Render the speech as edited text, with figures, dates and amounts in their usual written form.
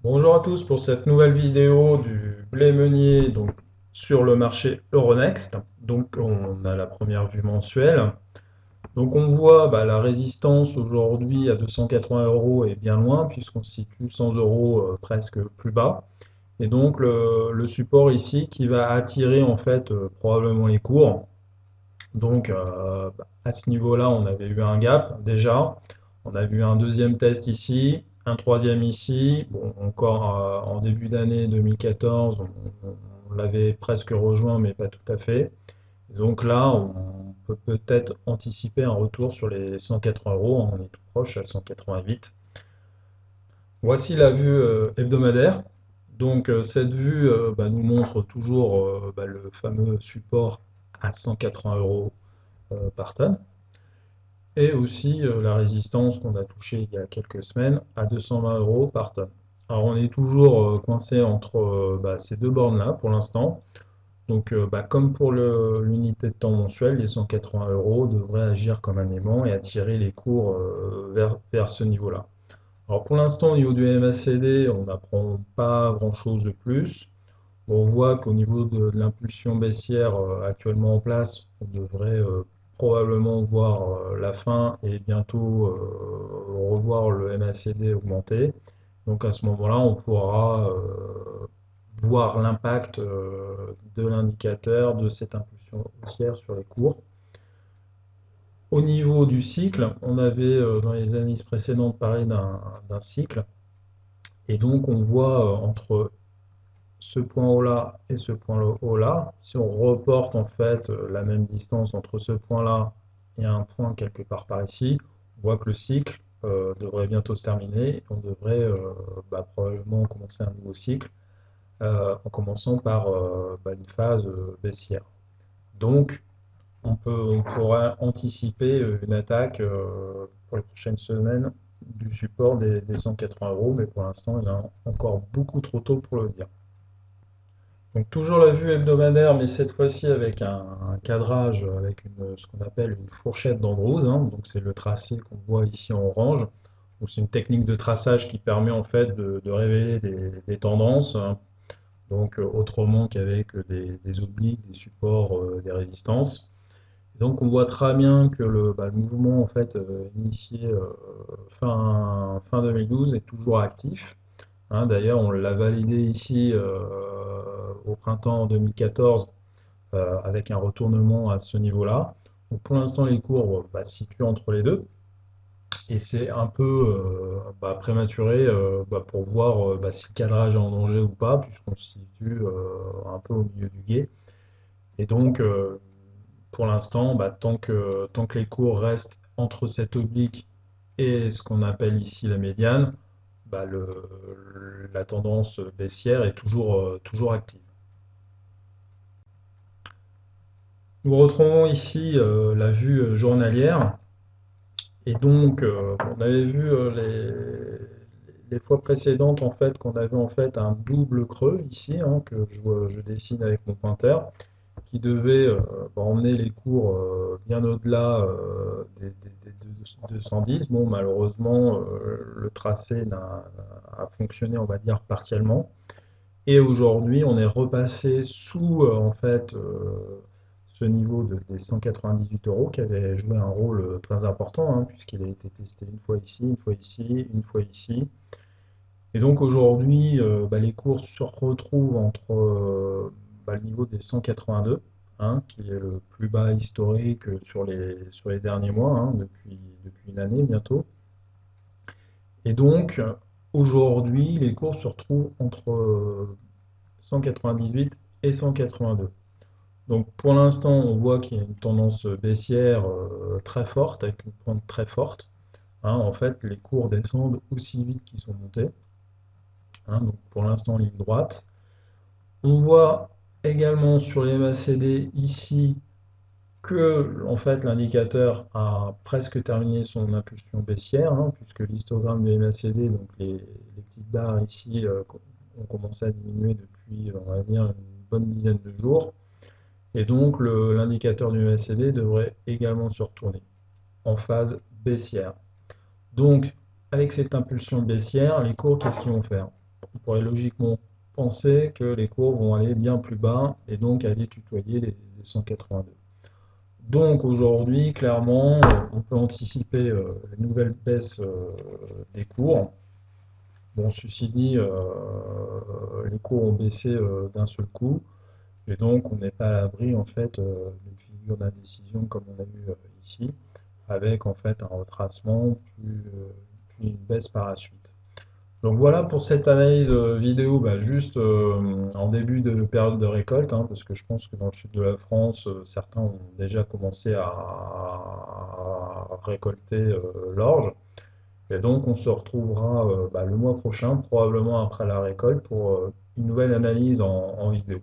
Bonjour à tous pour cette nouvelle vidéo du blé meunier sur le marché Euronext. Donc on a la première vue mensuelle. Donc on voit la résistance aujourd'hui à 280 euros est bien loin puisqu'on se situe 100 euros presque plus bas. Et donc le support ici qui va attirer en fait probablement les cours. Donc à ce niveau-là on avait eu un gap déjà. On a vu un deuxième test ici, un troisième ici. Bon, encore en début d'année 2014, on l'avait presque rejoint, mais pas tout à fait. Donc là, on peut peut-être anticiper un retour sur les 180 euros. On est tout proche à 188. Voici la vue hebdomadaire. Donc cette vue nous montre toujours le fameux support à 180 euros par tonne. Et aussi la résistance qu'on a touchée il y a quelques semaines à 220 euros par tonne. Alors on est toujours coincé entre ces deux bornes-là pour l'instant. Donc comme pour l'unité de temps mensuel, les 180 euros devraient agir comme un aimant et attirer les cours vers ce niveau-là. Alors pour l'instant au niveau du MACD, on n'apprend pas grand-chose de plus. On voit qu'au niveau de l'impulsion baissière actuellement en place, on devrait probablement voir la fin et bientôt revoir le MACD augmenter. Donc à ce moment-là, on pourra voir l'impact de l'indicateur de cette impulsion haussière sur les cours. Au niveau du cycle, on avait dans les années précédentes parlé d'un cycle. Et donc on voit entre ce point haut là et ce point haut là, si on reporte en fait la même distance entre ce point là et un point quelque part par ici, on voit que le cycle devrait bientôt se terminer. On devrait probablement commencer un nouveau cycle en commençant par une phase baissière. Donc on pourrait anticiper une attaque pour les prochaines semaines du support des 180 euros, mais pour l'instant il est encore beaucoup trop tôt pour le dire. Donc toujours la vue hebdomadaire, mais cette fois-ci avec un cadrage avec ce qu'on appelle une fourchette d'Andrews, hein. Donc c'est le tracé qu'on voit ici en orange. C'est une technique de traçage qui permet en fait de révéler des tendances, hein. Donc autrement qu'avec des obliques, des supports, des résistances. Et donc on voit très bien que le mouvement en fait initié fin 2012 est toujours actif. Hein, d'ailleurs, on l'a validé ici au printemps 2014 avec un retournement à ce niveau-là. Donc pour l'instant, les courbes se situent entre les deux. Et c'est un peu prématuré pour voir si le cadrage est en danger ou pas, puisqu'on se situe un peu au milieu du gué. Et donc, pour l'instant, tant que les cours restent entre cette oblique et ce qu'on appelle ici la médiane, la tendance baissière est toujours active. Nous retrouvons ici la vue journalière. Et donc, on avait vu les fois précédentes en fait qu'on avait en fait un double creux ici, hein, que je dessine avec mon pointeur, qui devait emmener les cours bien au-delà des 210. Bon, malheureusement, le tracé a fonctionné, on va dire, partiellement. Et aujourd'hui, on est repassé sous en fait ce niveau des 198 euros qui avait joué un rôle très important, hein, puisqu'il a été testé une fois ici, une fois ici, une fois ici. Et donc aujourd'hui, les cours se retrouvent entre le niveau des 182, hein, qui est le plus bas historique sur les derniers mois, hein, depuis une année bientôt. Et donc aujourd'hui, les cours se retrouvent entre 198 et 182. Donc pour l'instant, on voit qu'il y a une tendance baissière très forte, avec une pointe très forte, hein. En fait, les cours descendent aussi vite qu'ils sont montés, hein, donc pour l'instant, ligne droite. On voit également sur les MACD ici que en fait, l'indicateur a presque terminé son impulsion baissière, hein, puisque l'histogramme des MACD, donc les petites barres ici, ont commencé à diminuer depuis, on va dire, une bonne dizaine de jours. Et donc l'indicateur du MACD devrait également se retourner en phase baissière. Donc avec cette impulsion baissière, les cours, qu'est-ce qu'ils vont faire? Ils pourrait logiquement penser que les cours vont aller bien plus bas et donc aller tutoyer les 182. Donc aujourd'hui, clairement, on peut anticiper une nouvelle baisse des cours. Bon, ceci dit, les cours ont baissé d'un seul coup, et donc on n'est pas à l'abri en fait d'une figure d'indécision comme on a eu ici, avec en fait un retracement puis une baisse par la suite. Donc voilà pour cette analyse vidéo, bah, juste en début de période de récolte, hein, parce que je pense que dans le sud de la France, certains ont déjà commencé à récolter l'orge. Et donc on se retrouvera bah, le mois prochain, probablement après la récolte, pour une nouvelle analyse en vidéo.